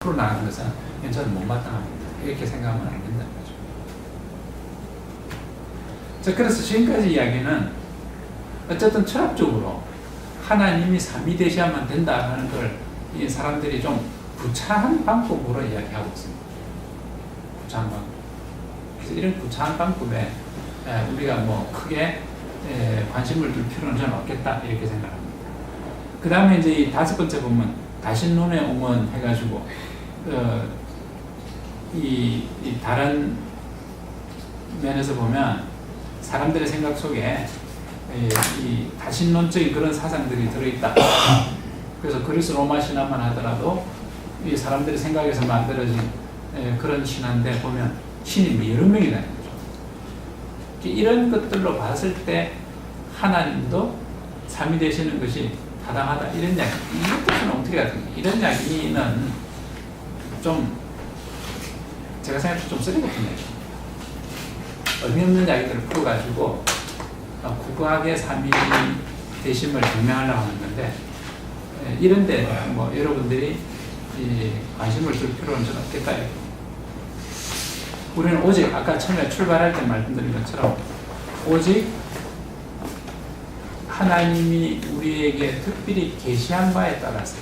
풀어나가는 것은 저는 못마땅합니다. 이렇게 생각하면 안 된다는 거죠. 자, 그래서 지금까지 이야기는 어쨌든 철학적으로 하나님이 삼위 되셔야만 된다는 걸 이 사람들이 좀 구차한 방법으로 이야기하고 있습니다. 구차한 방법. 그래서 이런 구차한 방법에 우리가 뭐 크게 관심을 둘 필요는 저는 없겠다 이렇게 생각합니다. 그 다음에 이제 이 다섯 번째 보면 다신론의 옹원 해가지고 이 다른 면에서 보면 사람들의 생각 속에 이 다신론적인 그런 사상들이 들어있다. 그래서 그리스 로마 신화만 하더라도 이 사람들의 생각에서 만들어진 그런 신화인데 보면 신이 여러 명이 나는 거죠. 이런 것들로 봤을 때 하나님도 삼위 되시는 것이 타당하다 이런 이야기. 이것들은 어떻게 하든지 이런 이야기는 좀 제가 생각해도 좀 쓰레기 같은 이야기. 의미 없는 이야기들을 풀어가지고 구구하게 삼위 되심을 증명하려고 하는 건데 이런데 뭐 여러분들이 관심을 둘 필요는 좀 없겠다. 우리는 오직 아까 처음에 출발할 때 말씀드린 것처럼 오직 하나님이 우리에게 특별히 계시한 바에 따라서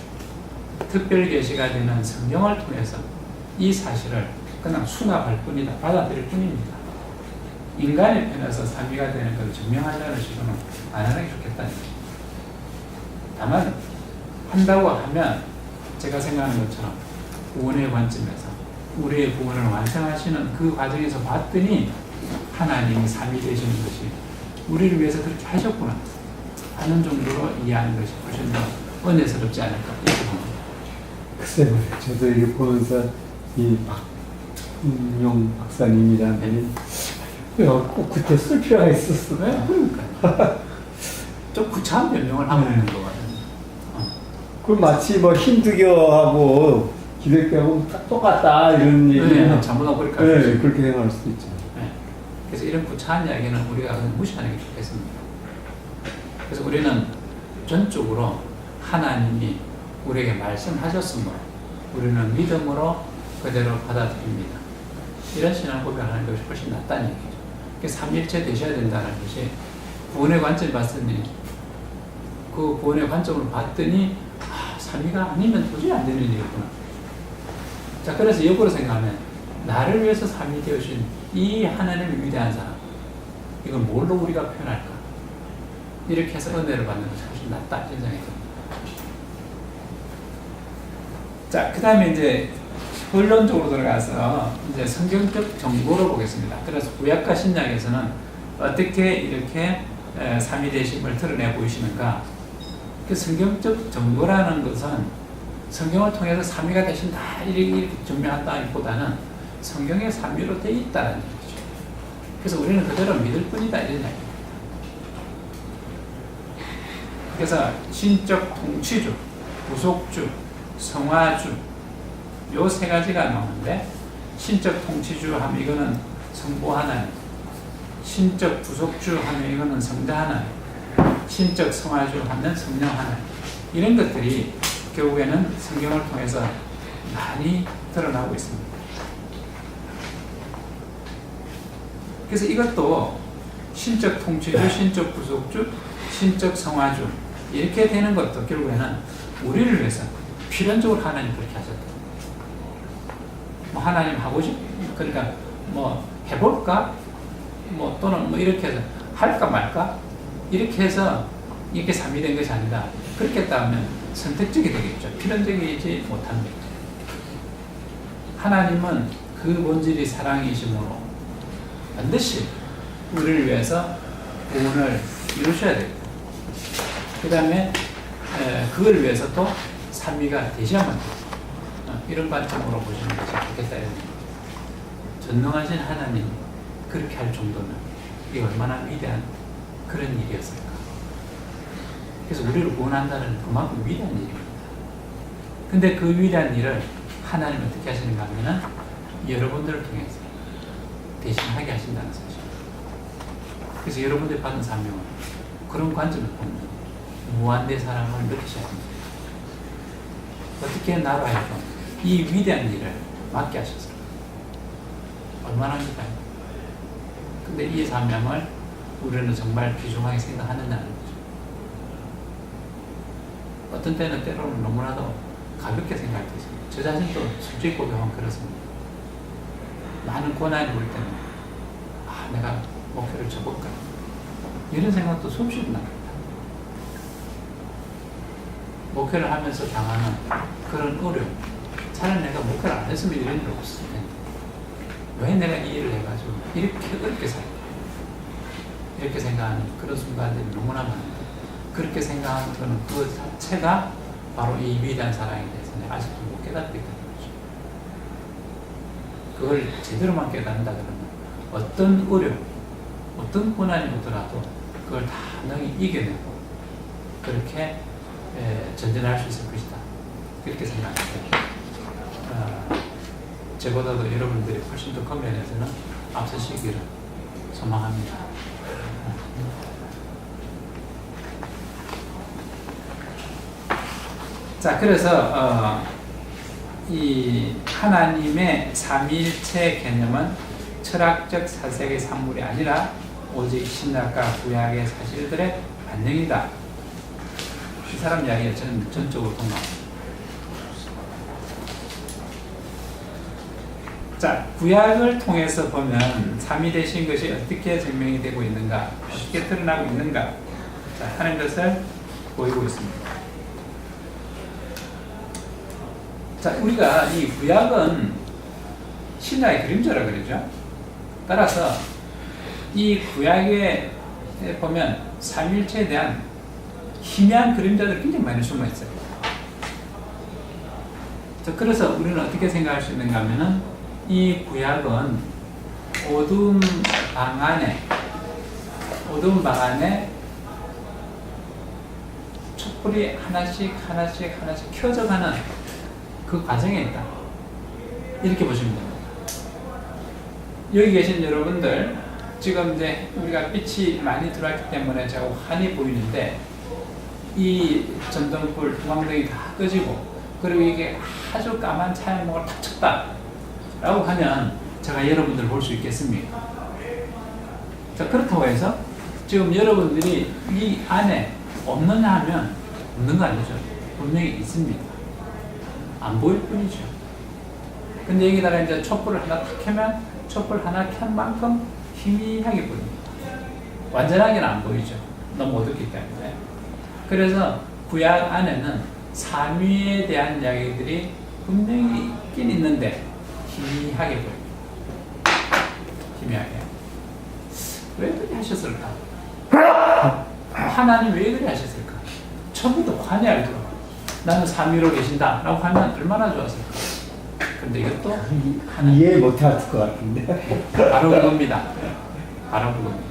특별 계시가 되는 성경을 통해서 이 사실을 그냥 수납할 뿐이다. 받아들일 뿐입니다. 인간의 편에서 삼위가 되는 것을 증명하려는 식으로는 안 하는 게 좋겠다는 거죠. 다만 한다고 하면 제가 생각하는 것처럼 구원의 관점에서 우리의 구원을 완성하시는 그 과정에서 봤더니 하나님이 삼위 되시는 것이 우리를 위해서 그렇게 하셨구나 하는 정도로 이해하는 것이 훨씬 더 은혜스럽지 않을까 이렇게 봅니다. 글쎄요, 저도 이게 보면서 이 박윤용 박사님이라는 분이 꼭 그때 쓸 필요가 있었어요. 그러니까 좀 구차한 변명을 하고 있는 것 같아요. 그 마치 뭐 힌두교하고 기독교하고 똑같다 이런 얘기는 전부 다 그렇게 네, 그렇게 생각할 수도 있죠. 네. 그래서 이런 구차한 이야기는 우리가 무시하는 게 좋겠습니다. 그래서 우리는 전적으로 하나님이 우리에게 말씀하셨으므로 우리는 믿음으로 그대로 받아들입니다. 이런 신앙 고백하는 것이 훨씬 낫다는 얘기죠. 그래서 삼일체 되셔야 된다는 것이 구원의 관점을 봤더니 그 구원의 관점으로 봤더니 삼위가 아니면 도저히 안 되는 일이구나. 자, 그래서 역으로 생각하면 나를 위해서 삼위 되어주신 이 하나님의 위대한 사람 이걸 뭘로 우리가 표현할까? 이렇게 해서 은혜를 받는 것이 훨씬 낫다 이런 생각이 듭니다. 자, 그 다음에 이제 본론적으로 들어가서 이제 성경적 정보를 보겠습니다. 그래서 구약과 신약에서는 어떻게 이렇게 삼위 되심을 드러내 보이시는가? 그 성경적 정보라는 것은 성경을 통해서 삼위가 되신다 이렇게 증명한다기보다는 성경에 삼위로 되어 있다는 얘기죠. 그래서 우리는 그대로 믿을 뿐이다 이런 얘기입니다. 그래서 신적 통치주, 부속주, 성화주 요 세 가지가 나오는데 신적 통치주 하면 이거는 성부 하나님, 신적 부속주 하면 이거는 성자 하나님, 신적 성화주 하면 성령 하나님 이런 것들이 결국에는 성경을 통해서 많이 드러나고 있습니다. 그래서 이것도 신적 통치주, 신적 부속주, 신적 성화주 이렇게 되는 것도 결국에는 우리를 위해서 필연적으로 하나님 그렇게 하셨다. 뭐 하나님 하고 그러니까 뭐 해볼까? 뭐 또는 뭐 이렇게 해서 할까 말까? 이렇게 해서 이렇게 삼위된 것이 아니라 그렇게 했다면 선택적이 되겠죠. 필연적이지 못합니다. 하나님은 그 본질이 사랑이심으로 반드시 우리를 위해서 구원을 이루셔야 됩니다. 그 다음에 그걸 위해서 또 삼위가 되셔야만 됩니다. 이런 관점으로 보시는 것이 좋겠다. 전능하신 하나님 그렇게 할 정도면 이게 얼마나 위대한 그런 일이었을까. 그래서 우리를 구원한다는 그만큼 위대한 일입니다. 근데 그 위대한 일을 하나님은 어떻게 하시는가 하면은 여러분들을 통해서 대신하게 하신다는 사실. 그래서 여러분들이 받은 사명은 그런 관점을 보면 무한대 사랑을 느끼셔야 합니다. 어떻게 나로 하여금 이 위대한 일을 맡게 하셨어요. 얼마나 합니까? 근데 이 사명을 우리는 정말 귀중하게 생각하느냐는 거죠. 어떤 때는 때로는 너무나도 가볍게 생각할 때 있습니다. 저 자신도 솔직히 고백하면 그렇습니다. 많은 고난이 올 때는 내가 목표를 접을까? 이런 생각도 수없이 납니다. 목표를 하면서 당하는 그런 어려움. 차라리 내가 목표를 안 했으면 이런 일 없을 텐데 왜 내가 이 일을 해가지고 이렇게 어렵게 살까? 이렇게 생각하는 그런 순간들이 너무나 많은데 그렇게 생각하는 거는 그 자체가 바로 이 위대한 사랑에 대해서 내가 아직도 못 깨닫고 있다는 거죠. 그걸 제대로만 깨닫는다 그러면 어떤 어려움, 어떤 고난이 오더라도 그걸 다 능히 이겨내고 그렇게 전진할 수 있을 것이다. 그렇게 생각합니다. 저보다도 여러분들이 훨씬 더 큰 면에서는 앞서시기를 소망합니다. 자, 그래서 이 하나님의 삼위일체 개념은 철학적 사색의 산물이 아니라 오직 신약과 구약의 사실들의 반영이다. 이 사람 이야기가 저는 전적으로 동감합니다. 자, 구약을 통해서 보면 삼위 되신 것이 어떻게 증명이 되고 있는가, 어떻게 드러나고 있는가 하는 것을 보이고 있습니다. 자, 우리가 이 구약은 신화의 그림자라 그러죠. 따라서 이 구약에 보면 삼위일체에 대한 희미한 그림자들이 굉장히 많이 숨어 있어요. 자, 그래서 우리는 어떻게 생각할 수 있는가 하면은 이 구약은 어두운 방 안에 촛불이 하나씩 켜져가는 그 과정에 있다. 이렇게 보시면 됩니다. 여기 계신 여러분들, 지금 이제 우리가 빛이 많이 들어왔기 때문에 자꾸 환히 보이는데, 이 전등불, 투광등이 다 꺼지고, 그리고 이게 아주 까만 차양목을 탁 쳤다. 라고 하면, 제가 여러분들 볼 수 있겠습니까? 자, 그렇다고 해서, 지금 여러분들이 이 안에 없느냐 하면, 없는 거 아니죠. 분명히 있습니다. 안 보일 뿐이죠. 근데 여기다가 이제 촛불을 하나 탁 켜면 촛불 하나 켠 만큼 희미하게 보입니다. 완전하게는 안 보이죠. 너무 어둡기 때문에. 그래서 구약 안에는 삼위에 대한 이야기들이 분명히 있긴 있는데 희미하게 보입니다. 희미하게. 왜 그리 하셨을까? 하나님 왜 그리 하셨을까? 처음부터 환히 알도록 나는 삼위로 계신다 라고 하면 얼마나 좋았을까. 근데 이것도 이해 못할 것 같은데. 바로 그겁니다. 바로 그겁니다.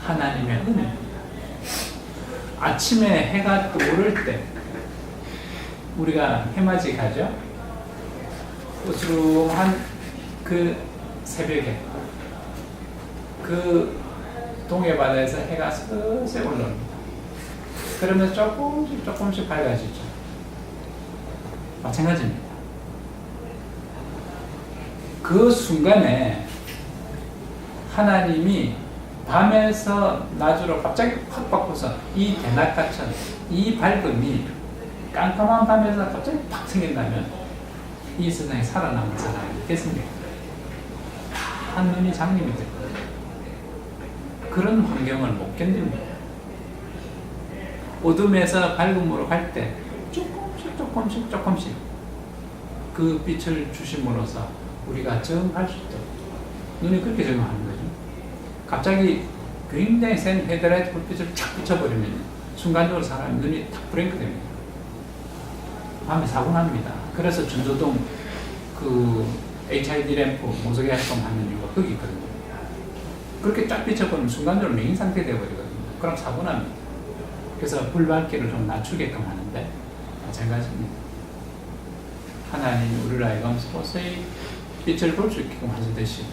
하나님의 은혜입니다. 아침에 해가 떠오를 때 우리가 해맞이 가죠. 우스름한 그 새벽에 그 동해 바다에서 해가 슬슬 올라옵니다. 그러면 조금씩 밝아지죠. 마찬가지입니다. 그 순간에 하나님이 밤에서 낮으로 갑자기 확 바꿔서 이 대낮 같은 이 밝음이 깜깜한 밤에서 갑자기 팍 생긴다면 이 세상에 살아남은 사람이 있겠습니까? 한눈이 장님이 될 거예요. 그런 환경을 못 견딥니다. 어둠에서 밝음으로 갈 때 조금씩 그 빛을 주심으로써 우리가 정할 수 있도록 눈이 그렇게 정하는 거죠. 갑자기 굉장히 센 헤드라이트 불빛을 쫙 비춰버리면 순간적으로 사람이 눈이 탁 브레이크 됩니다. 밤에 사고 납니다. 그래서 전조등 그 HID 램프 모서리 활동하는 이유가 거기 있거든요. 그렇게 쫙 비춰버리면 순간적으로 맹인 상태 되어버리거든요. 그럼 사고 납니다. 그래서 불밝기를 좀 낮추게끔 하는데 마찬가지입니다. 하나님이 우리를 하여금 서서히 빛을 볼 수 있게끔 하시듯이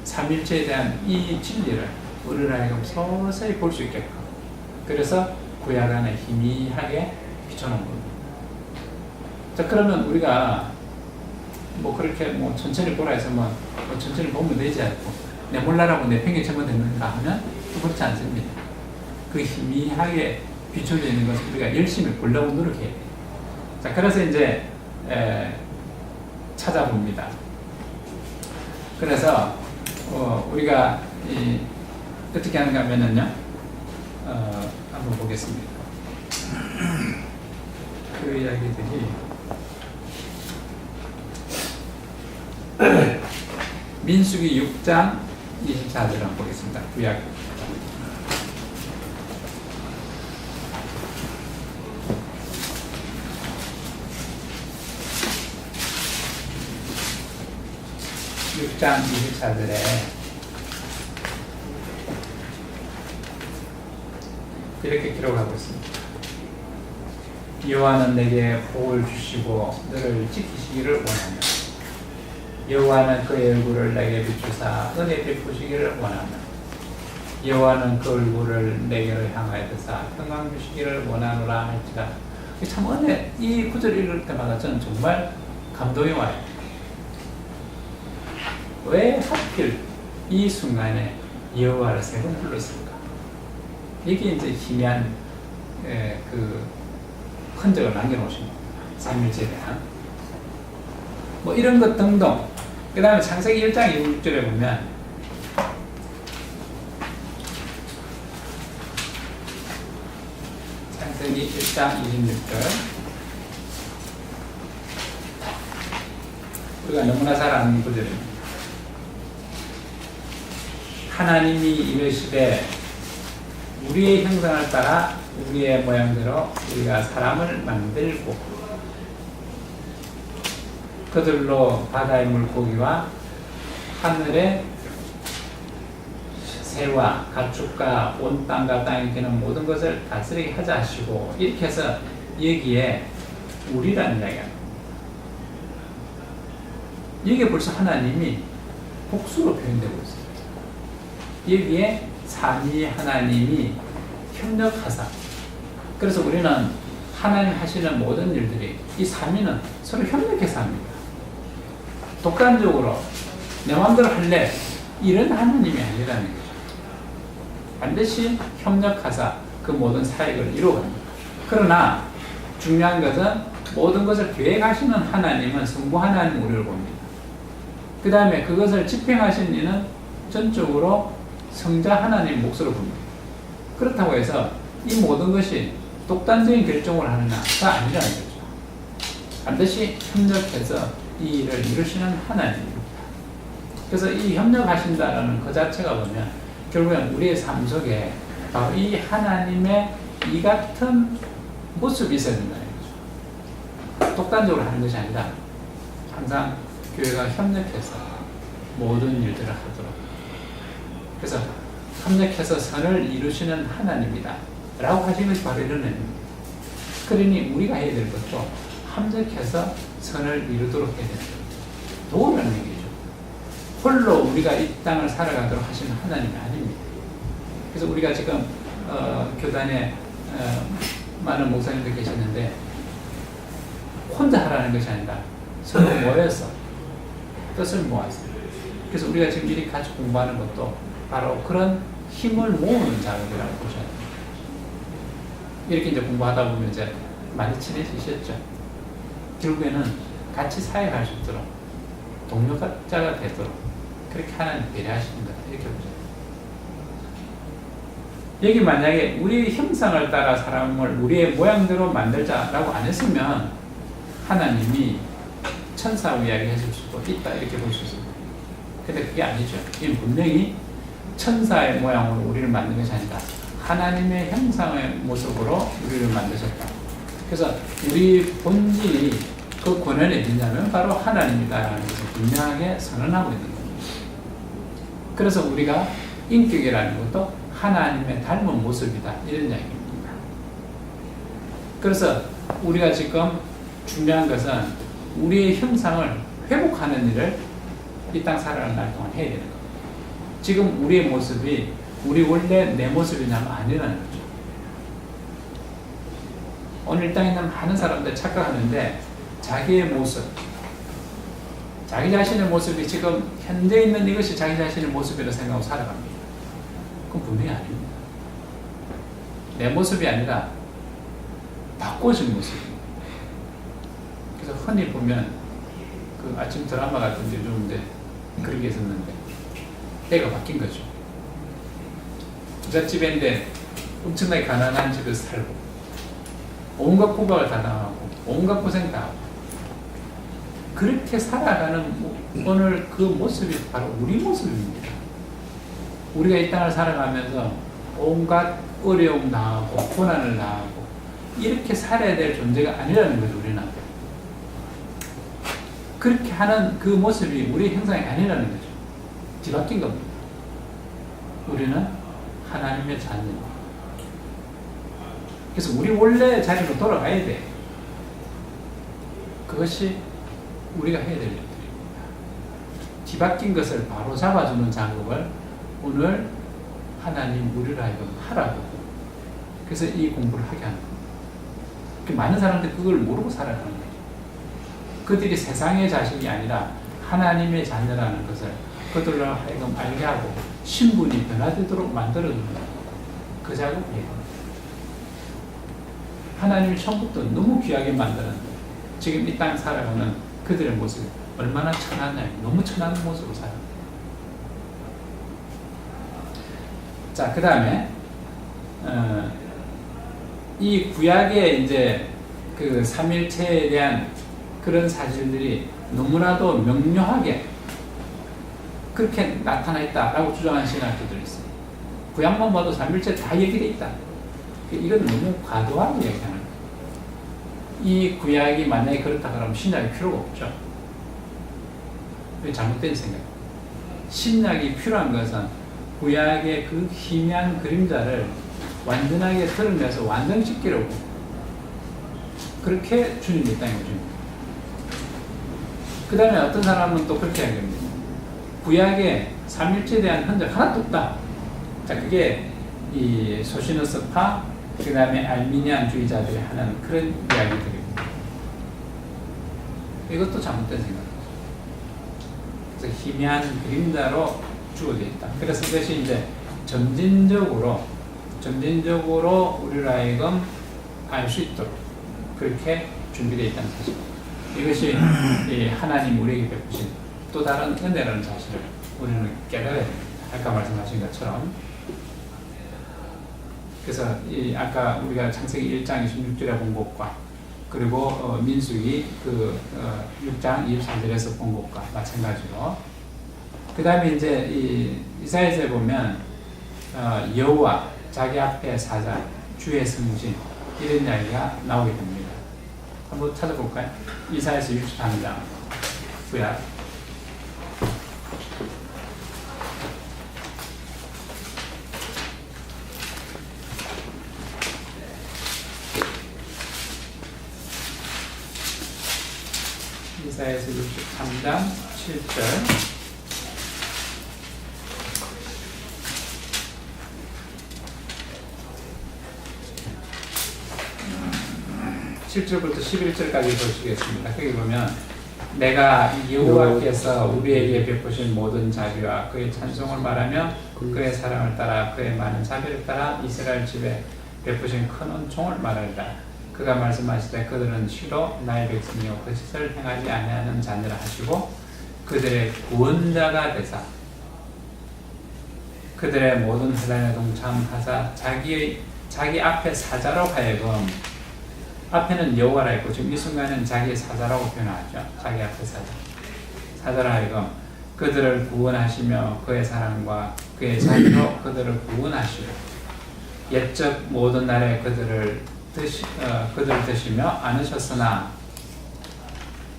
삼일체에 대한 이 진리를 우리를 하여금 서서히 볼 수 있게끔, 그래서 구약 안에 희미하게 비춰놓은 겁니다. 자, 그러면 우리가 뭐 그렇게 뭐 천천히 보라 해서 뭐 천천히 보면 되지 않고 내 몰라라고 내 팽개 접어듣는가 하면 또 그렇지 않습니다. 그 희미하게 비춰져 있는 것을 우리가 열심히 보려고 노력해야 돼요. 자, 그래서 이제 찾아봅니다. 그래서 우리가 어떻게 하는가 하면은요, 한번 보겠습니다. 그 이야기들이 민수기 6장 24절을 한번 보겠습니다. 구약. (6장 24절에) 이렇게 기록하고 있습니다. 여호와는 내게 복을 주시고 너를 지키시기를 원하며 여호와는 그의 얼굴을 내게 비추사 은혜 베푸시기를 원하며 여호와는 그 얼굴을 내게로 향하여서 평강 주시기를 원하노라 할지라. 참 은혜, 이 구절 읽을 때마다 저는 정말 감동이 와요. 왜 하필 이 순간에 여호와를 세 번 불렀을까? 이게 이제 희미한 그 흔적을 남겨놓으신 겁니다. 삼일절에 뭐 이런 것 등등. 그 다음에 창세기 1장 26절에 보면 창세기 1장 26절 우리가 너무나 잘 아는 구절입니다. 하나님이 이르시되 우리의 형상을 따라 우리의 모양대로 우리가 사람을 만들고 그들로 바다의 물고기와 하늘의 새와 가축과 온 땅과 땅에 기는 모든 것을 다스리게 하자 하시고, 이렇게 해서 여기에 우리라는 이야기가 나옵니다. 여기에 벌써 하나님이 복수로 표현되고 있습니다. 여기에 삼위 하나님이 협력하사, 그래서 우리는 하나님 하시는 모든 일들이 이 삼위는 서로 협력해서 합니다. 독단적으로 내 마음대로 할래 이런 하나님이 아니라는 거죠. 반드시 협력하사 그 모든 사역을 이루어갑니다. 그러나 중요한 것은 모든 것을 계획하시는 하나님은 성부 하나님 우리를 봅니다. 그 다음에 그것을 집행하신 이는 전적으로 성자 하나님 몫으로 봅니다. 그렇다고 해서 이 모든 것이 독단적인 결정을 하느냐가 아니라는 거죠. 반드시 협력해서 이 일을 이루시는 하나님입니다. 그래서 이 협력하신다는 그 자체가 보면 결국엔 우리의 삶 속에 바로 이 하나님의 이 같은 모습이 있어야 된다는 거죠. 독단적으로 하는 것이 아니라 항상 교회가 협력해서 모든 일들을 하도록, 그래서 협력해서 선을 이루시는 하나님이다 라고 하시는 것이 바로 이런 의미입니다. 그러니 우리가 해야 될 것도 협력해서 선을 이루도록 해야 된다. 도우라는 얘기죠. 홀로 우리가 이 땅을 살아가도록 하시는 하나님이 아닙니다. 그래서 우리가 지금 교단에 많은 목사님들 계시는데 혼자 하라는 것이 아니라 서로 모여서 뜻을 모아서, 그래서 우리가 지금 이렇게 같이 공부하는 것도 바로 그런 힘을 모으는 작업이라고 보셔야 됩니다. 이렇게 이제 공부하다 보면 이제 많이 친해지셨죠. 결국에는 같이 사역할 수 있도록 동료자가 되도록 그렇게 하나님 배려하시는 거다, 이렇게 보셔야 됩니다. 여기 만약에 우리의 형상을 따라 사람을 우리의 모양대로 만들자라고 안 했으면 하나님이 천사 이야기 해줄 수도 있다, 이렇게 볼 수 있습니다. 근데 그게 아니죠. 이건 분명히 천사의 모양으로 우리를 만든 것이 아니라 하나님의 형상의 모습으로 우리를 만드셨다. 그래서 우리 본질이 그 권한이 어디냐면 바로 하나님이다라는 것을 분명하게 선언하고 있는 겁니다. 그래서 우리가 인격이라는 것도 하나님의 닮은 모습이다, 이런 이야기입니다. 그래서 우리가 지금 중요한 것은 우리의 형상을 회복하는 일을 이 땅 살아가는 날 동안 해야 되는 겁니다. 지금 우리의 모습이 우리 원래 내 모습이냐면 아니라는 거죠. 오늘 이 땅에 있는 많은 사람들 착각하는데 자기의 모습, 자기 자신의 모습이 지금 현재 있는 이것이 자기 자신의 모습이라고 생각하고 살아갑니다. 그건 분명히 아닙니다. 내 모습이 아니라 바꿔진 모습입니다. 그래서 흔히 보면 그 아침 드라마 같은 데 좋은데 그런 게 있었는데 애가 바뀐 거죠. 부잣집인데 엄청나게 가난한 집에서 살고 온갖 구박을 다 당하고 온갖 고생 다 하고 그렇게 살아가는 오늘 그 모습이 바로 우리 모습입니다. 우리가 이 땅을 살아가면서 온갖 어려움 당하고 고난을 당하고 이렇게 살아야 될 존재가 아니라는 거죠. 우리는 그렇게 하는 그 모습이 우리의 형상이 아니라는 거죠. 뒤바뀐 겁니다. 우리는 하나님의 자녀입니다. 그래서 우리 원래 자리로 돌아가야 돼. 그것이 우리가 해야 될 일들입니다. 뒤바뀐 것을 바로 잡아주는 작업을 오늘 하나님 우리를 하여금 하라고. 그래서 이 공부를 하게 하는 겁니다. 많은 사람들이 그걸 모르고 살아가는 거예요. 그들이 세상의 자식이 아니라 하나님의 자녀라는 것을 그들로 하여금 알게 하고 신분이 변화되도록 만들어주는 그 작업이에요. 하나님이 처음부터 너무 귀하게 만들었는데 지금 이 땅 살아가는 그들의 모습이 얼마나 천하냐, 너무 천한 모습으로 살아요. 자, 그 다음에 이 구약의 이제 그 삼일체에 대한 그런 사실들이 너무나도 명료하게 그렇게 나타나 있다라고 주장하는 신학자들이 있어요. 구약만 봐도 삼일체 다 얘기되어 있다. 이건 너무 과도하게 얘기하는 거예요. 이 구약이 만약에 그렇다 그러면 신약이 필요가 없죠. 잘못된 생각. 신약이 필요한 것은 구약의 그 희미한 그림자를 완전하게 드러내서 완성시키려고 그렇게 주님이 땅에 오십니다. 그 다음에 어떤 사람은 또 그렇게 얘기합니다. 구약에 삼일체에 대한 흔적 하나도 없다. 자, 그게 이 소시너스파, 그 다음에 알미니안주의자들이 하는 그런 이야기들입니다. 이것도 잘못된 생각입니다. 그래서 희미한 그림자로 주어져 있다. 그래서 이것이 이제 점진적으로 우리를 하여금 알 수 있도록 그렇게 준비되어 있다는 사실. 이것이 하나님 우리에게 베푸신 또 다른 은혜라는 사실을 우리는 깨달아야 됩니다. 아까 말씀하신 것처럼. 그래서 아까 우리가 창세기 1장 26절에 본 것과 그리고 민수기 6장 23절에서 본 것과 마찬가지로 그 다음에 이제 이사야서에 보면 여호와 자기 앞에 사자 주의 성신 이런 이야기가 나오게 됩니다. 한번 찾아볼까요? 이사야서 63장 구약 이사야서 63장 7절 7절부터 11절까지 보시겠습니다. 거기 보면 내가 여호와께서 우리에게 베푸신 모든 자비와 그의 찬송을 말하며 그의 사랑을 따라 그의 많은 자비를 따라 이스라엘 집에 베푸신 큰 은총을 말하리라. 그가 말씀하시되 그들은 쉬로 나의 백성이요 거짓을 행하지 아니하는 자녀라 하시고 그들의 구원자가 되사 그들의 모든 환난에 동참하사 자기 앞에 사자로 하여금 앞에는 여호와라 했고 지금 이 순간은 자기의 사자라고 표현하죠. 자기 앞에 사자로 하여금 그들을 구원하시며 그의 사랑과 그의 자비로 그들을 구원하시고 옛적 모든 날에 그들을 드시며 안으셨으나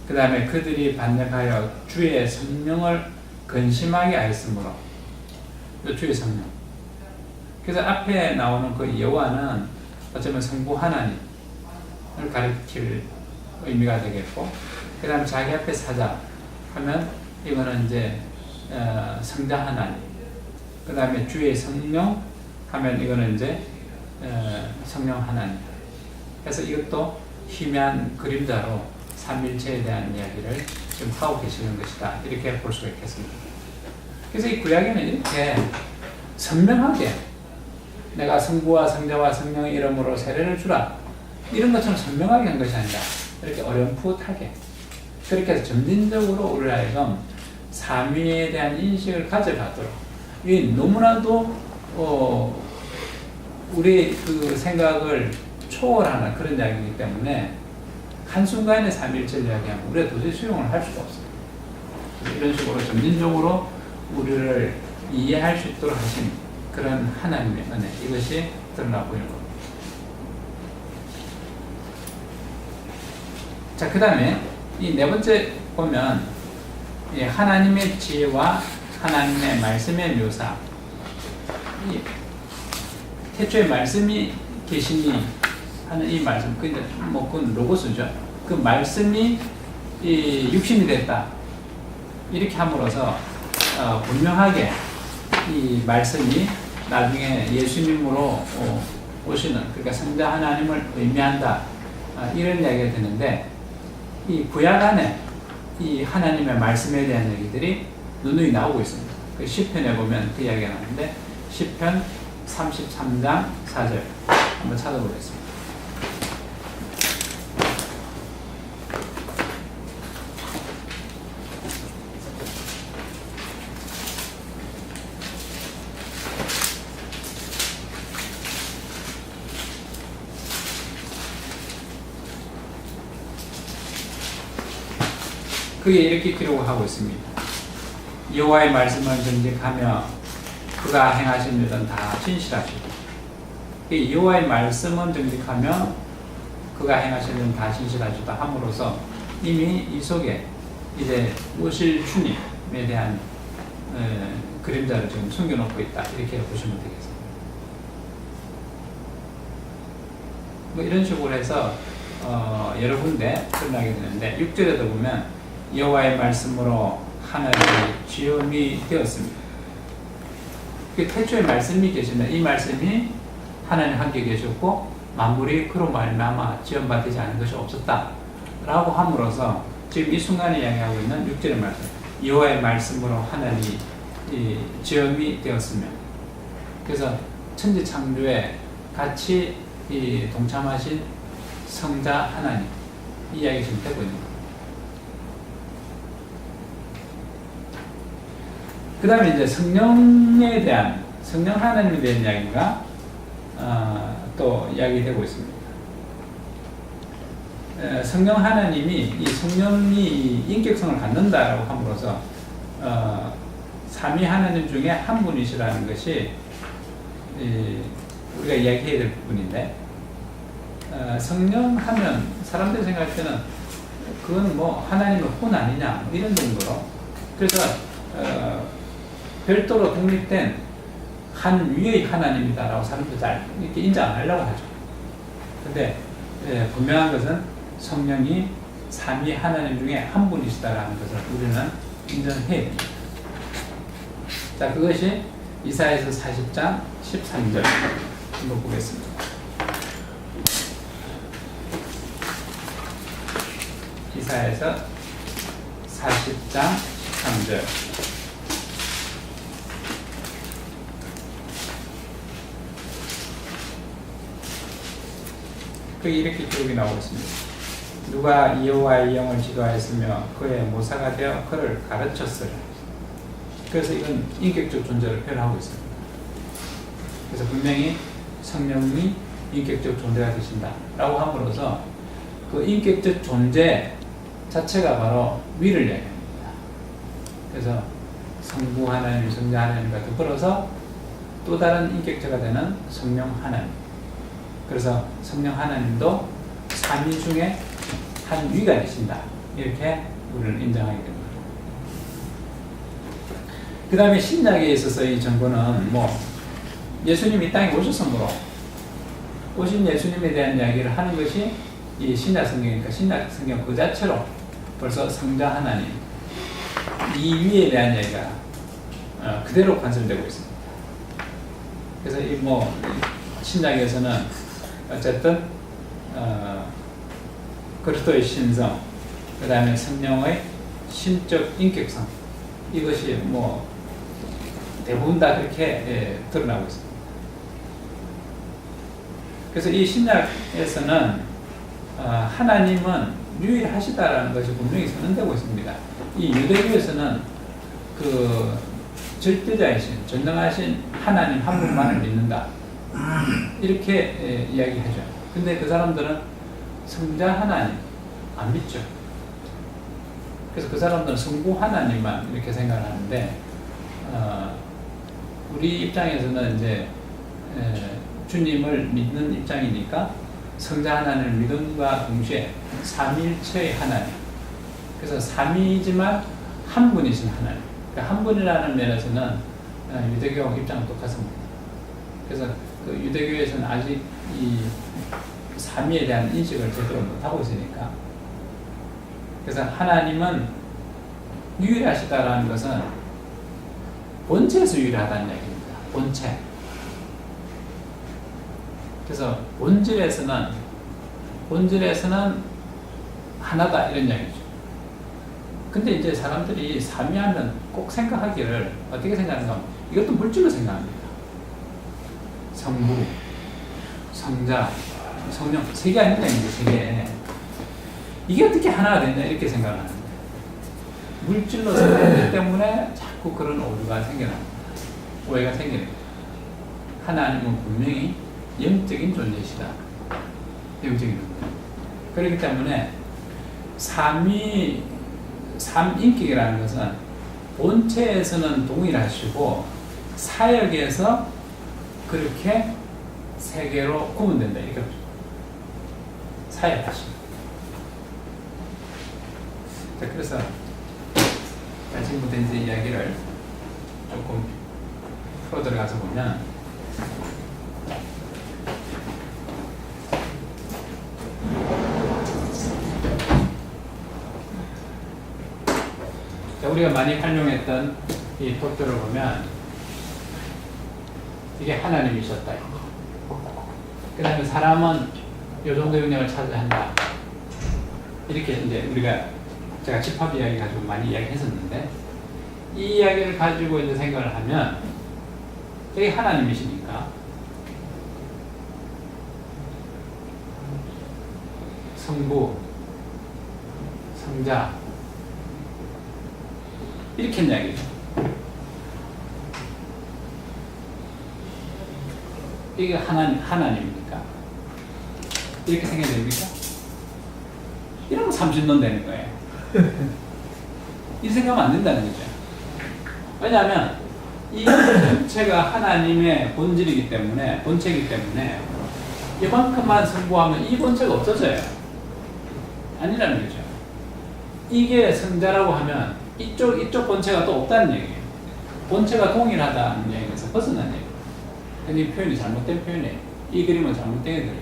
그 다음에 그들이 반역하여 주의 성령을 근심하게 하였으므로 주의 성령. 그래서 앞에 나오는 그 여호와는 어쩌면 성부 하나님을 가리킬 의미가 되겠고, 그 다음 자기 앞에 사자 하면 이거는 이제 성자 하나님, 그 다음에 주의 성령 하면 이거는 이제 성령 하나님. 그래서 이것도 희미한 그림자로 삼일체에 대한 이야기를 지금 하고 계시는 것이다. 이렇게 볼 수가 있겠습니다. 그래서 이 구약에는 이렇게 선명하게 내가 성부와 성자와 성령의 이름으로 세례를 주라 이런 것처럼 선명하게 한 것이 아니라 이렇게 어렴풋하게 그렇게 해서 점진적으로 우리를 하여금 삼위에 대한 인식을 가져가도록 이 너무나도 우리의 그 생각을 초월하는 그런 이야기이기 때문에 한순간에 삼위일체를 이야기하면 우리가 도저히 수용을 할 수가 없어요. 이런 식으로 점진적으로 우리를 이해할 수 있도록 하신 그런 하나님의 은혜 이것이 드러나고 있는 겁니다. 자, 그 다음에 이 네 번째 보면 이 하나님의 지혜와 하나님의 말씀의 묘사 이 태초에 말씀이 계시니 하는 이 말씀 그건 로고스죠. 그 말씀이 이 육신이 됐다 이렇게 함으로써 분명하게 이 말씀이 나중에 예수님으로 오시는 그러니까 성자 하나님을 의미한다 이런 이야기가 되는데 이 구약 안에 이 하나님의 말씀에 대한 얘기들이 누누이 나오고 있습니다. 그 시편에 보면 그 이야기가 나오는데 시편 33장 4절 한번 찾아보겠습니다. 그게 이렇게 기록하고 있습니다. 여호와의 말씀을 정직하며 그가 행하신 일은 다 신실하시고 여호와의 말씀은 정직하며 그가 행하신 일은 다 신실하시다 함으로써 이미 이 속에 이제 오실 주님에 대한 그림자를 지금 숨겨놓고 있다 이렇게 보시면 되겠습니다. 뭐 이런 식으로 해서 여러 군데 드러나게 되는데 6절에도 보면 여호와의 말씀으로 하늘이 지음이 되었습니다. 태초에 말씀이 계시는 이 말씀이 하나님 함께 계셨고 만물이 그로 말미암아 지음받지 않은 것이 없었다라고 함으로써 지금 이 순간에 이야기하고 있는 6절의 말씀 여호와의 말씀으로 하늘이 지음이 되었으며 그래서 천지 창조에 같이 동참하신 성자 하나님 이 이야기 지금 되고 있는 겁니다. 그 다음에 이제 성령에 대한, 성령 하나님에 대한 이야기가 또 이야기되고 있습니다. 성령 하나님이, 이 성령이 인격성을 갖는다라고 함으로써 삼위 하나님 중에 한 분이시라는 것이 우리가 이야기해야 될 부분인데, 성령 하면 사람들이 생각할 때는 그건 뭐 하나님의 혼 아니냐 이런 정도로, 그래서 별도로 독립된 한 위의 하나님이다라고 사람들이 잘 이렇게 인정 안 하려고 하죠. 근데 분명한 것은 성령이 삼위 하나님 중에 한 분이시다라는 것을 우리는 인정해야 됩니다. 자, 그것이 이사야서 40장 13절 한번 보겠습니다. 이사야서 40장 13절. 이렇게 기록이 나오고 있습니다. 누가 여호와의 영을 지도하였으며 그의 모사가 되어 그를 가르쳤으라. 그래서 이건 인격적 존재를 표현하고 있습니다. 그래서 분명히 성령이 인격적 존재가 되신다라고 함으로써 그 인격적 존재 자체가 바로 위를 얘기합니다. 그래서 성부 하나님, 성자 하나님과 더불어서 또 다른 인격체가 되는 성령 하나님. 그래서 성령 하나님도 삼위 중에 한 위가 되신다. 이렇게 우리는 인정하게 됩니다. 그 다음에 신약에 있어서 이 정보는 뭐 예수님이 이 땅에 오셨으므로 오신 예수님에 대한 이야기를 하는 것이 이 신약 성경이니까 신약 성경 그 자체로 벌써 성자 하나님 이 위에 대한 이야기가 그대로 관설되고 있습니다. 그래서 이 뭐 신약에서는 어쨌든 그리스도의 신성, 그 다음에 성령의 신적 인격성, 이것이 뭐 대부분 다 그렇게 드러나고 있습니다. 그래서 이 신약에서는 하나님은 유일하시다라는 것이 분명히 선언되고 있습니다. 이 유대교에서는 그 절대자이신 전능하신 하나님 한 분만을 믿는다, 이렇게 이야기하죠. 근데 그 사람들은 성자 하나님 안 믿죠. 그래서 그 사람들은 성부 하나님만 이렇게 생각을 하는데, 우리 입장에서는 이제 주님을 믿는 입장이니까 성자 하나님을 믿음과 동시에 삼위일체의 하나님, 그래서 삼위이지만 한 분이신 하나님, 그러니까 한 분이라는 면에서는 유대교 입장은 똑같습니다. 그래서 그 유대교에서는 아직 이 삼위에 대한 인식을 제대로 못하고 있으니까, 그래서 하나님은 유일하시다라는 것은 본체에서 유일하다는 얘기입니다. 본체. 그래서 본질에서는 하나다, 이런 이야기죠. 근데 이제 사람들이 삼위하면 꼭 생각하기를 어떻게 생각하는가 하면 이것도 물질로 생각합니다. 성부, 성자, 성령, 세 개 아닙니까? 이제 세 개. 이게 어떻게 하나가 되냐, 이렇게 생각을 하는데, 물질로 생각하기 때문에 자꾸 그런 오류가 생겨납니다. 오해가 생깁니다. 하나님은 분명히 영적인 존재이시다. 영적인 존재. 그렇기 때문에 삼인격이라는 것은 본체에서는 동일하시고 사역에서 그렇게 세 개로 구분된다, 이렇게 사역하시고. 자, 그래서 지금부터 이제 이야기를 조금 풀어 들어가서 보면, 자, 우리가 많이 활용했던 이 토표를 보면 이게 하나님이셨다. 그 다음에 사람은 요 정도 영역을 찾아야 한다. 이렇게 이제 제가 집합 이야기 가지고 많이 이야기했었는데, 이 이야기를 가지고 이제 생각을 하면 여기 하나님이시니까 성부, 성자, 이렇게 이야기죠. 이게 하나님입니까? 이렇게 생각이 됩니까? 이러면 삼신론 되는 거예요. 이 생각하면 안 된다는 거죠. 왜냐하면 이 전체가 하나님의 본질이기 때문에, 본체이기 때문에 이만큼만 승부하면 이 본체가 없어져요. 아니라는 거죠. 이게 성자라고 하면 이쪽 본체가 또 없다는 얘기예요. 본체가 동일하다는 얘기에서 벗어난 얘기예요. 근데 이 표현이 잘못된 표현이에요. 이 그림은 잘못된 그림.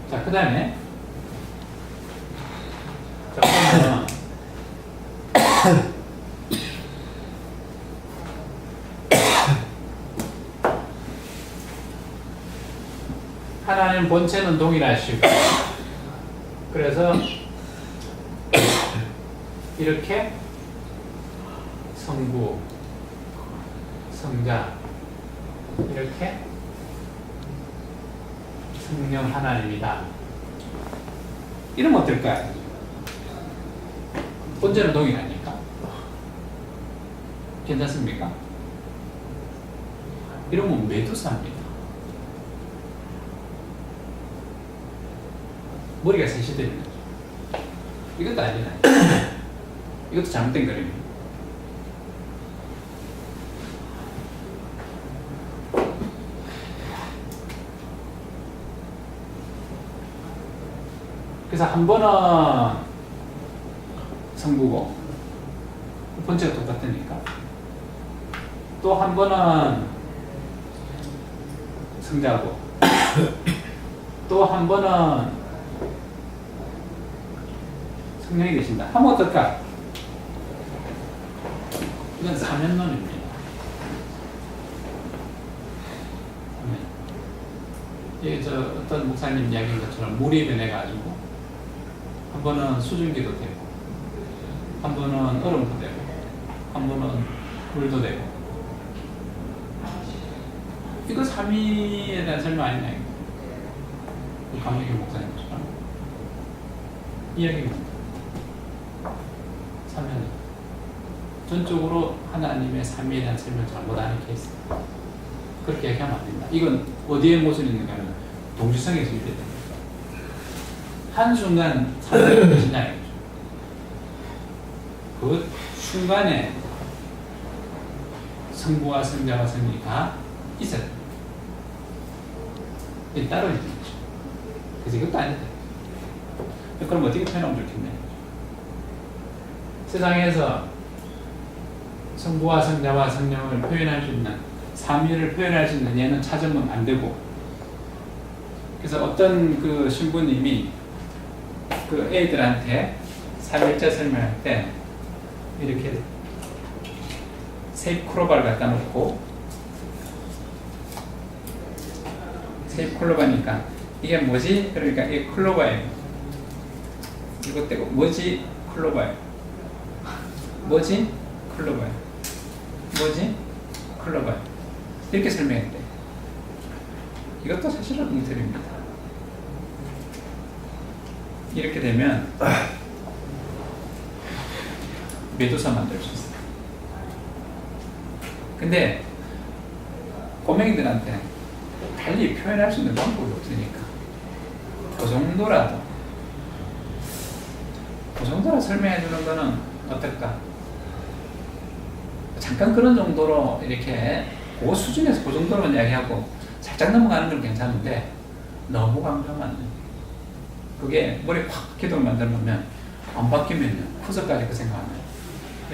자, 그 다음에 하나님 본체는 동일하시고, 그래서 이렇게 성부, 성자, 이렇게 성령 하나님이다. 이러면 어떨까요? 본체는 동일하니까. 괜찮습니까? 이러면 메두사입니다. 머리가 셋이 되는 거죠. 이것도 아니잖아요. 이것도 잘못된 그림이에요. 그래서 한 번은 성부고 본체가 똑같으니까, 또 한 번은 성자고, 또 한 번은 성령이 되신다 하면 어떨까? 이건 사면론입니다. 이게 어떤 목사님 이야기인 것처럼 물이 변해가지고 한 번은 수증기도 되고, 한 분은 얼음도 되고, 한 분은 물도 되고. 이거 삼위에 대한 설명 아니냐, 이거. 그 강력의 목사님처럼. 이야기입니다. 삼위는. 전적으로 하나님의 삼위에 대한 설명을 잘못하는 케이스. 그렇게 얘기하면 안 된다. 이건 어디에 모순이 있는가는 동시성에서 유래됩니다. 한순간 삼위가 되시냐, 이거죠. 그 순간에 성부와 성자와 성리가 있어야 됩니다. 이 따로 있는 거죠. 그래서 이것도 아니다. 그럼 어떻게 표현하면 좋겠냐. 세상에서 성부와 성자와 성령을 표현할 수 있는, 삼위를 표현할 수 있는 예는 찾으면 안 되고, 그래서 어떤 그 신부님이 그 애들한테 삼일째 설명할 때 이렇게 세입클로바를 갖다 놓고, 세입클로바니까 이게 뭐지? 그러니까 이게 클로바예요. 이것 떼고 뭐지? 클로바예요. 뭐지? 클로바예요. 뭐지? 클로바예요. 이렇게 설명했대. 이것도 사실은 엉터리입니다. 이렇게 되면 메두사 만들 수 있어요. 근데 꼬맹이들한테 달리 표현할 수 있는 방법이 없으니까 그 정도로 설명해 주는 거는 어떨까? 잠깐 그런 정도로 이렇게 그 수준에서 그 정도로만 이야기하고 살짝 넘어가는 건 괜찮은데 너무 강조하면 그게 머리 확 기둥을 만들어 놓으면 안 바뀌면요 후서까지 그 생각하면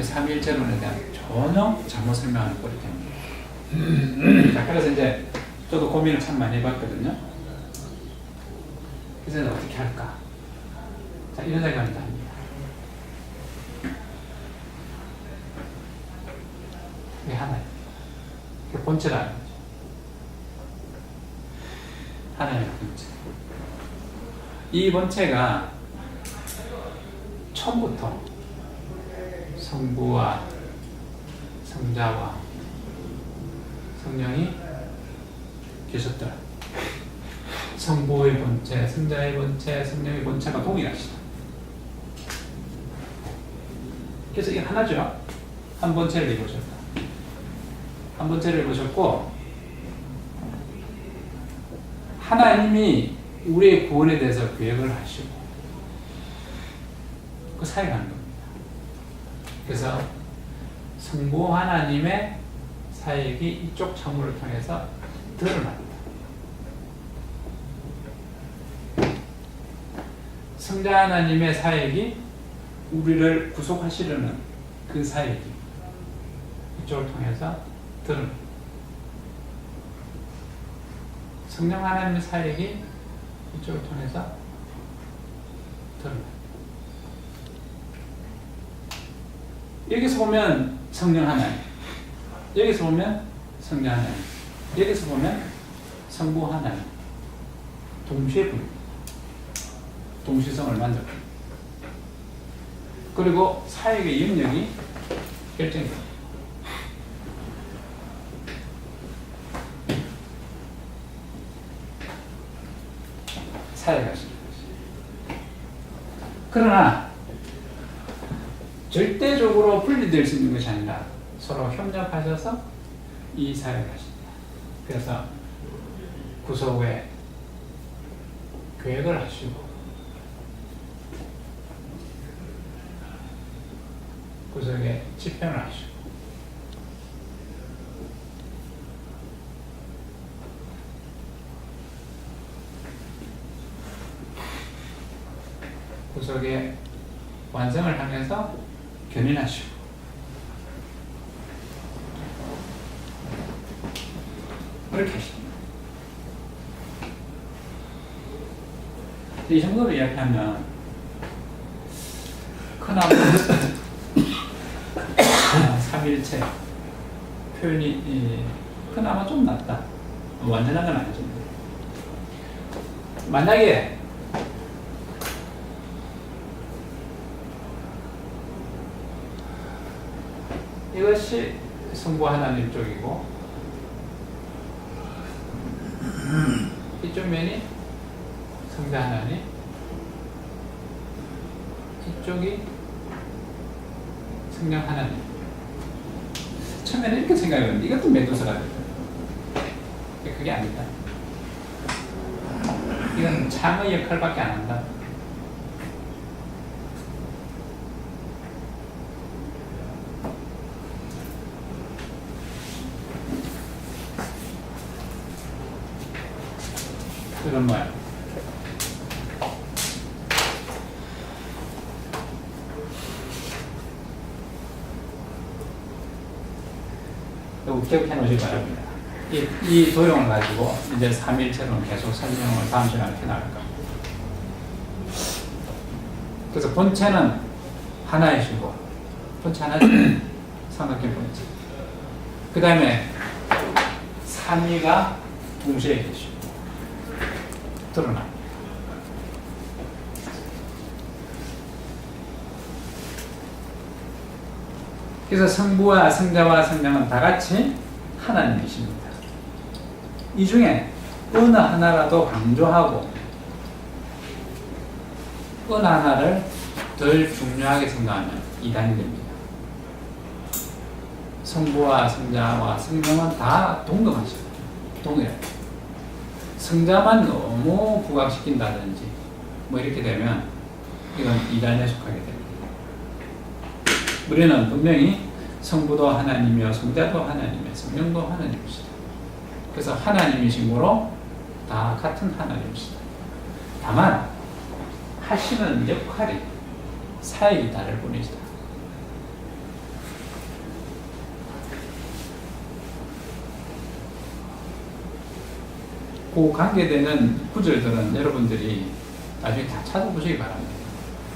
삼위일체론에 대한 전혀 잘못 설명하는 꼴이 됩니다. 자, 그래서 이제 저도 고민을 참 많이 해봤거든요. 그래서 어떻게 할까? 자, 이런 생각이 납니다. 이게 하나예요. 그 본체라는 거죠. 하나의 본체. 이 본체가 처음부터 성부와 성자와 성령이 계셨더라. 성부의 본체, 성자의 본체, 성령의 본체가 동일하시다. 그래서 이게 하나죠. 한 본체를 이루셨다. 한 본체를 이루셨고, 하나님이 우리의 구원에 대해서 계획을 하시고 그 사이에 가는 겁니다. 그래서 성부 하나님의 사역이 이쪽 창문을 통해서 드러납니다. 성자 하나님의 사역이 우리를 구속하시려는 그 사역이 이쪽을 통해서 드러납니다. 성령 하나님의 사역이 이쪽을 통해서 드러납니다. 여기서 보면 성령 하나님, 여기서 보면 성자 하나님, 여기서 보면 성부 하나님, 동시에 보입니다. 동시성을 만들어요. 그리고 사역의 영역이 결정됩니다. 사역하시는 것이. 그러나 절대적으로 분리될 수 있는 것이 아니라 서로 협력하셔서 이 사역을 하십니다. 그래서 구속의 계획을 하시고 구속의 집행을 하시고 구속의 완성을 하면서 견인하시고 그렇게 하십니다. 이 정도로 이야기하면 그나마 삼일체 표현이 그나마 좀 낫다. 완전한 건 아니죠. 만약에 이것이 성부 하나님 쪽이고 이쪽 면이 성자 하나님, 이쪽이 성령 하나님. 처음에는 이렇게 생각했는데 이것도 메두사가 됐다. 그게 아니다. 이건 창의 역할밖에 안 한다. 이건 뭐야? 기억해 놓으시기 바랍니다. 이 도형을 가지고 이제 3일체로는 계속 설명을 다음 시간에 해 나갈 겁니다. 그래서 본체는 하나이시고, 본체 하나죠. 삼각형 본체. 그 다음에 삼위가 동시에 계시고 드러납니다. 그래서 성부와 성자와 성령은 다 같이 하나님이십니다. 이 중에 어느 하나라도 강조하고 어느 하나를 덜 중요하게 생각하면 이단이 됩니다. 성부와 성자와 성령은 다 동등하시고 동일해요. 성자만 너무 부각시킨다든지 뭐 이렇게 되면 이건 이단에 속하게 됩니다. 우리는 분명히 성부도 하나님이요 성자도 하나님이요 성령도 하나님이시다. 그래서 하나님이시므로 다 같은 하나님이시다. 다만 하시는 역할이 사역이 다를 뿐이다. 그 관계되는 구절들은 여러분들이 나중에 다 찾아보시기 바랍니다.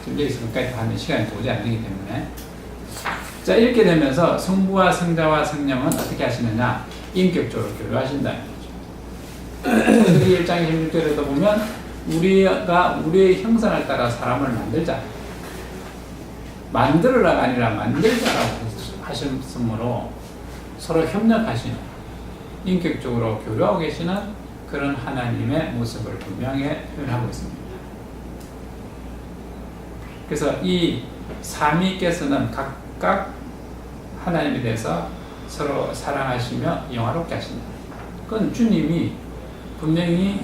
지금 여기서 끝까지 다 하면 시간이 도저히 안 되기 때문에. 자, 이렇게 되면서 성부와 성자와 성령은 어떻게 하시느냐? 인격적으로 교류하신다는 거죠. 우리 1장 16절에도 보면 우리가 우리의 형상을 따라 사람을 만들자. 만들어라가 아니라 만들자라고 하셨으므로 서로 협력하시는 인격적으로 교류하고 계시는 그런 하나님의 모습을 분명히 표현하고 있습니다. 그래서 이 삼위께서는 각각 하나님에 대해서 서로 사랑하시며 영화롭게 하신다. 그건 주님이 분명히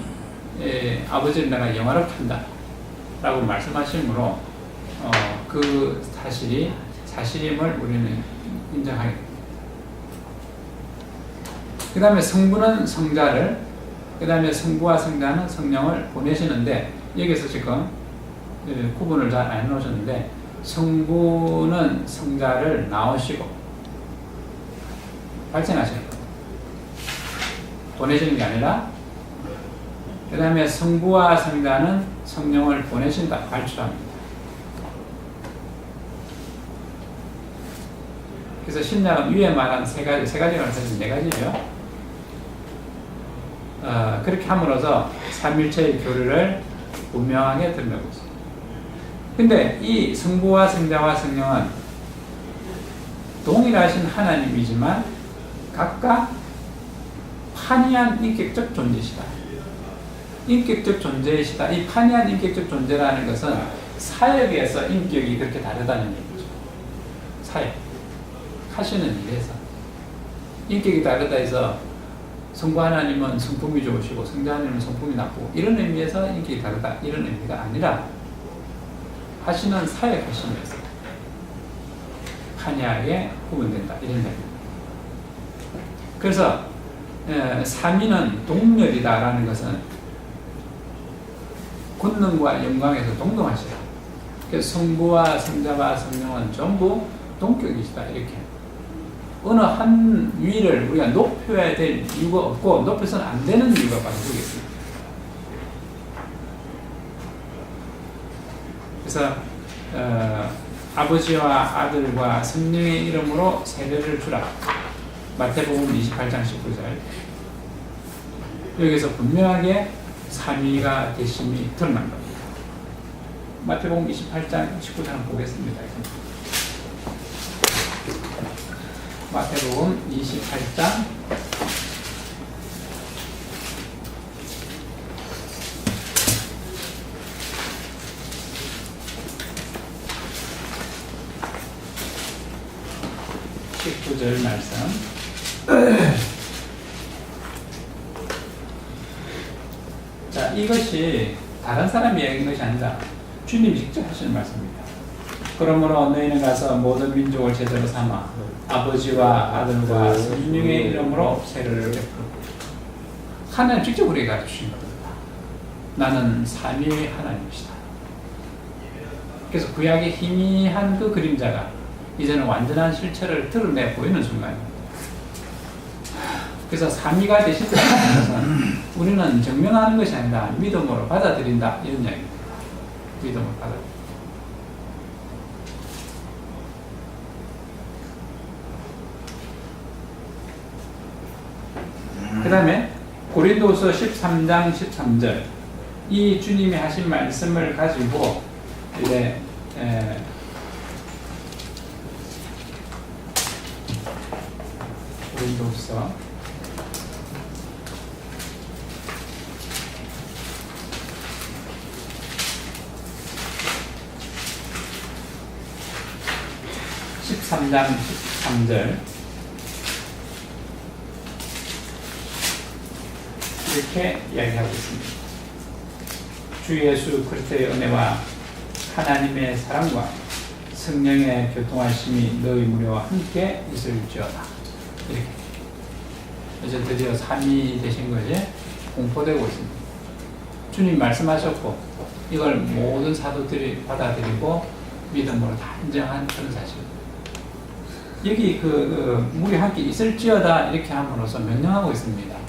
아버지를 내가 영화롭게 한다 라고 말씀하시므로 그 사실이 사실임을 우리는 인정하게 됩니다. 그 다음에 성부는 성자를, 그 다음에 성부와 성자는 성령을 보내시는데 여기서 지금 구분을 잘 안 해놓으셨는데 성부는 성자를 낳으시고 발생하시는 거예요. 보내시는 게 아니라 그 다음에 성부와 성자는 성령을 보내신다, 발출합니다. 그래서 신약은 위에 말한 세 가지가 사실 네 가지죠. 그렇게 함으로써 삼일체의 교류를 분명하게 드러내고 있습니다. 근데 이 성부와 성자와 성령은 동일하신 하나님이지만 각각 판이한 인격적 존재시다. 인격적 존재이시다. 이 판이한 인격적 존재라는 것은 사역에서 인격이 그렇게 다르다는 얘기죠. 사역. 하시는 일에서. 인격이 다르다 해서 성부 하나님은 성품이 좋으시고 성자 하나님은 성품이 나쁘고 이런 의미에서 인격이 다르다. 이런 의미가 아니라 하시는 사역 하시면서 판이하게 구분된다. 이런 얘기입니다. 그래서 삼위는 동렬이다라는 것은 권능과 영광에서 동등하시다. 그래서 성부와 성자와 성령은 전부 동격이시다. 이렇게 어느 한 위를 우리가 높여야 될 이유가 없고 높여서는 안 되는 이유가 바로 여기 있습니다. 그래서 아버지와 아들과 성령의 이름으로 세례를 주라. 마태복음 28장 19절. 여기서 분명하게 삼위가 되심이 드러난 겁니다. 마태복음 28장 19절 보겠습니다. 마태복음 28장 19절 말씀. 자, 이것이 다른 사람이 얘기한 것이 아니라 주님이 직접 하시는 말씀입니다. 그러므로 너희는 가서 모든 민족을 제자로 삼아 아버지와 아들과 성령의 이름으로 세례를 베풀고. 하나님 직접 우리에게 가르치신 겁니다. 나는 삼위 하나님이시다. 그래서 구약의 희미한 그 그림자가 이제는 완전한 실체를 드러내 보이는 순간입니다. 그래서 삼위가 되신다는 것은 우리는 증명하는 것이 아니라 믿음으로 받아들인다, 이런 이야기입니다. 믿음으로 받아들인다. 그 다음에 고린도서 13장 13절, 이 주님이 하신 말씀을 가지고 이제 고린도서 13장 13절 이렇게 이야기하고 있습니다. 주 예수 그리스도의 은혜와 하나님의 사랑과 성령의 교통하심이 너희 무리와 함께 있을지어다. 이렇게 이제 드디어 삼위 되신 것이 공포되고 있습니다. 주님 말씀하셨고 이걸 모든 사도들이 받아들이고 믿음으로 다 인정한 그런 사실입니다. 여기 무리 함께 있을지어다 이렇게 함으로써 명령하고 있습니다.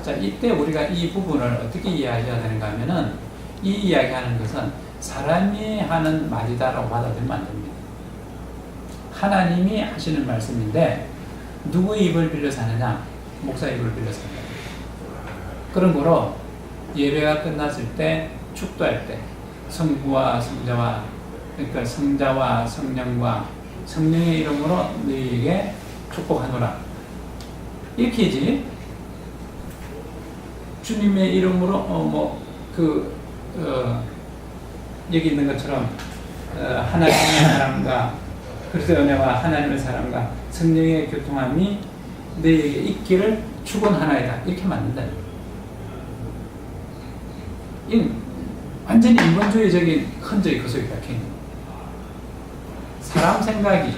자, 이때 우리가 이 부분을 어떻게 이해해야 되는가 하면은, 이 이야기하는 것은 사람이 하는 말이다라고 받아들이면 안 됩니다. 하나님이 하시는 말씀인데 누구의 입을 빌려서 하느냐? 목사의 입을 빌려서 합니다. 그런 거로 예배가 끝났을 때, 축도할 때 성부와 성자와, 그러니까 성자와 성령과 성령의 이름으로 너희에게 축복하노라, 이렇게지. 주님의 이름으로 여기 있는 것처럼 하나님의 사랑과 그리스도의 은혜와 하나님의 사랑과 성령의 교통함이 너희에게 있기를 축원하나이다, 이렇게 만든다. 이 완전히 인본주의적인 흔적이 그 속에 박혀 있는 거예요. 사람 생각이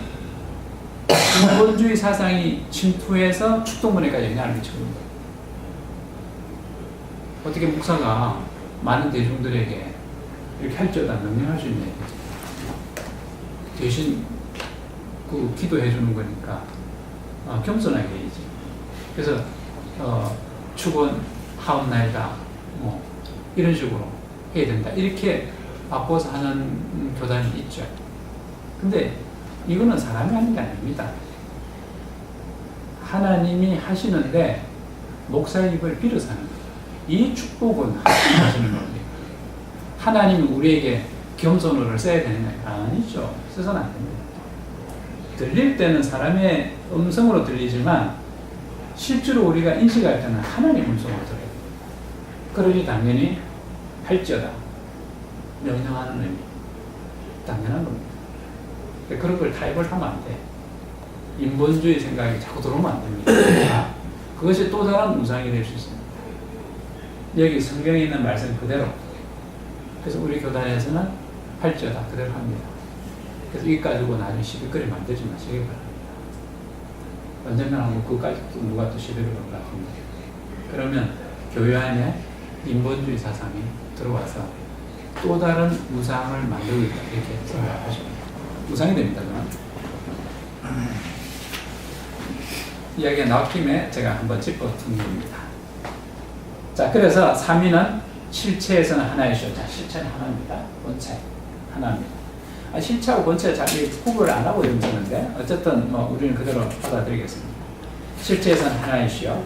인본주의 사상이 침투해서 축동문화까지 영향을 미치고 있는 거예요. 어떻게 목사가 많은 대중들에게 이렇게 할지어다 명령할 수 있냐 이거지. 대신 기도해 주는 거니까 겸손하게 해야지. 그래서 축원 하옵나이다 뭐 이런 식으로 해야 된다, 이렇게 바꿔서 하는 교단이 있죠. 근데 이거는 사람이 하는 게 아닙니다. 하나님이 하시는데 목사의 입을 빌어서 하는 거예요. 이 축복은 하나님이 하시는 겁니다. 하나님이 우리에게 겸손어를 써야 되느냐? 아니죠. 써서는 안 됩니다. 들릴 때는 사람의 음성으로 들리지만 실제로 우리가 인식할 때는 하나님 음성으로 들어요. 그러니 당연히 할지어다, 명령하는 의미, 당연한 겁니다. 그런 걸 타협을 하면 안 돼. 인본주의 생각이 자꾸 들어오면 안 됩니다. 그것이 또 다른 우상이 될 수 있습니다. 여기 성경에 있는 말씀 그대로. 그래서 우리 교단에서는 할지어다 그대로 합니다. 그래서 이거 가지고 나중에 시비거리 만들지 마시기 바랍니다. 언젠가 하고 그것까지 누가 또 시비를 걸 것 같습니다. 그러면 교회 안에 인본주의 사상이 들어와서 또 다른 우상을 만들고 있다, 이렇게 생각하시면 우상이 됩니다. 이야기가 나온 김에 제가 한번 짚어둔 겁니다. 자, 그래서 삼위는 실체에서는 하나이시오. 자, 실체는 하나입니다. 본체 하나입니다. 실체하고 본체 자기 구분을 안 하고 염쓰는데 어쨌든 우리는 그대로 받아들이겠습니다. 실체에서는 하나이시오.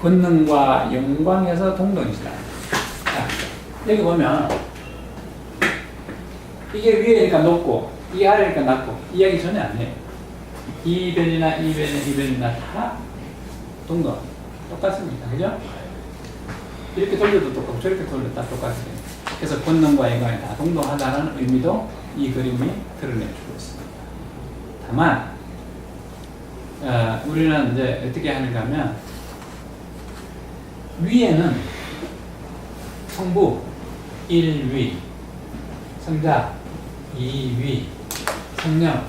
권능과 영광에서 동등이시다. 자, 여기 보면 이게 위에니까 높고 이 아래니까 낮고 이 이야기 전혀 안 해요. 이 변이나 이 변이나 이 변이나 다 동도 똑같습니다. 그죠? 이렇게 돌려도 똑같고 저렇게 돌려도 다 똑같아요. 그래서 권능과 예관이 다 동동하다는 의미도 이 그림이 드러내주고 있습니다. 다만 우리는 이제 어떻게 하는가 하면 위에는 성부 1위, 성자 2위, 성령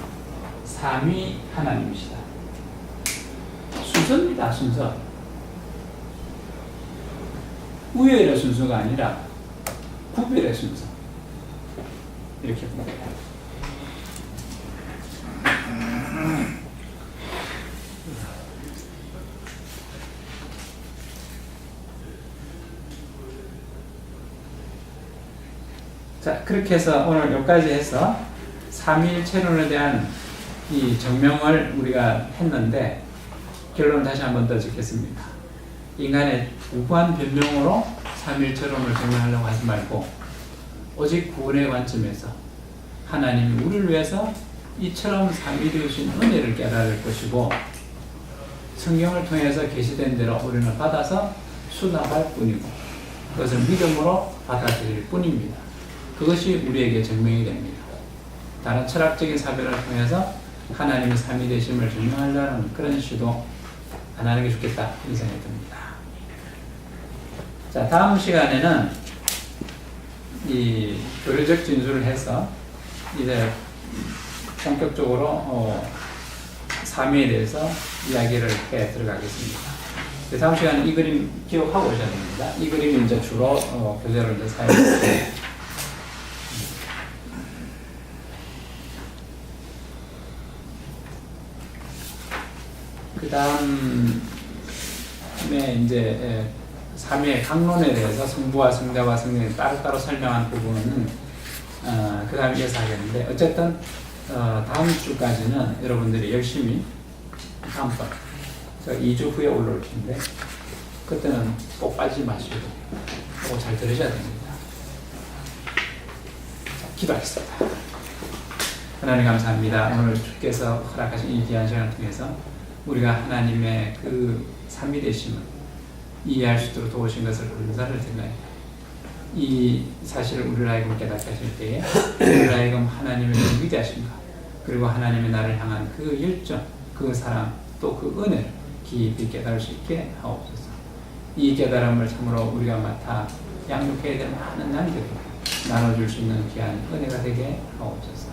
3위 하나님이시다. 순서입니다. 순서. 우열의 순서가 아니라 구별의 순서. 이렇게 봅니다. 자, 그렇게 해서 오늘 여기까지 해서 삼위일체론에 대한 이 정명을 우리가 했는데 결론을 다시 한 번 더 짓겠습니다. 인간의 무고한 변명으로 삼위일체론을 정명하려고 하지 말고 오직 구원의 관점에서 하나님이 우리를 위해서 이처럼 삼위되신 은혜를 깨달을 것이고 성경을 통해서 계시된 대로 우리는 받아서 수납할 뿐이고 그것을 믿음으로 받아들일 뿐입니다. 그것이 우리에게 증명이 됩니다. 다른 철학적인 사별을 통해서 하나님의 삼위되심을 증명하려는 그런 시도 안 하는 게 좋겠다 이 생각이 듭니다. 자, 다음 시간에는 이 교리적 진술을 해서 이제 본격적으로 삼위에 대해서 이야기를 해 들어가겠습니다. 다음 시간에 이 그림 기억하고 오셔야 됩니다. 이 그림이 이제 주로 교재로 이제 사용됩니다. 그 다음에 이제 삼위의 강론에 대해서 성부와 성자와 성령이 따로따로 설명한 부분은 그 다음에 이어서 하겠는데 어쨌든 다음 주까지는 여러분들이 열심히 다음번 2주 후에 올라올 텐데 그때는 꼭 빠지지 마시고 꼭 잘 들으셔야 됩니다. 자, 기도하겠습니다. 하나님 감사합니다. 오늘 주께서 허락하신 이 귀한 시간을 통해서 우리가 하나님의 그 삼위되심을 이해할 수 있도록 도우신 것을 감사를 드려요. 이 사실을 우리를 하여금 깨닫게 하실 때에 우리를 하여금 하나님의 그 위대하신가 그리고 하나님의 나를 향한 그 열정, 그 사랑, 또 그 은혜를 깊이 깨달을 수 있게 하옵소서. 이 깨달음을 참으로 우리가 맡아 양육해야 될 많은 양들에게 나눠줄 수 있는 귀한 은혜가 되게 하옵소서.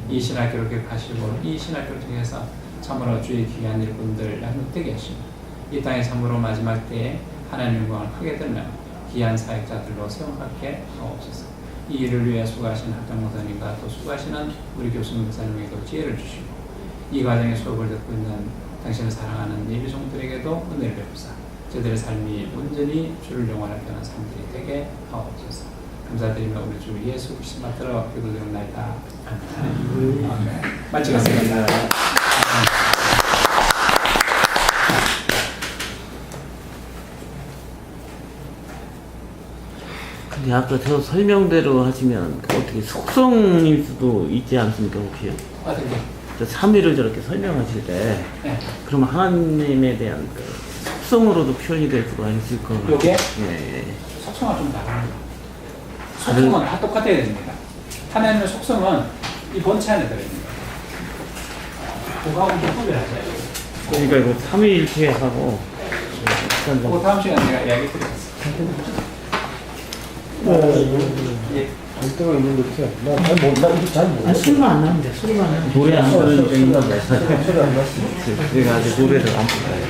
이 신학교를 기억하시고 이 하나님을 통해서 참으로 주의 귀한 일꾼들 양육되게 하시고 이 땅에 참으로 마지막 때에 하나님 영광을 크게 들며 귀한 사역자들로 세움받게 하옵소서. 이 일을 위해 수고하신 학장 목사님과 또 수고하시는 우리 교수님 목사님에게도 지혜를 주시고 이 과정에 수업을 듣고 있는 당신을 사랑하는 예비종들에게도 은혜를 베푸사 저들의 삶이 온전히 주를 영원하게 하는 삶들이 되게 하옵소서. 감사드리며 우리 주 예수 그리스도 받들어 기도드립니다. 아멘. 마치겠습니다. 근데 아까 저 설명대로 하시면 그 어떻게 속성일 수도 있지 않습니까 혹시? 어떻게? 저 3위를 저렇게 설명하실 때 네. 그러면 하나님에 대한 그 속성으로도 표현이 될 수가 있을 것 같아요. 요게? 예. 속성은 좀 다릅니다. 속성은 다 똑같아야 됩니다. 하나님의 속성은 이 본체 안에 들어있습니다. 그거하고 좀 구별하셔야 돼요. 그러니까 이거 3위일체하고 그거 다음 시간에 제가 이야기 드리겠습니다. 예. 갈등가 있는 것 같아요. 나도 잘 모르겠어요. 술만 안 나면 돼. 술만 안 나면 노래 안 부르니까 인간 몇 살. 소리 안 났어. 그래가 아직 노래를 안 불러요.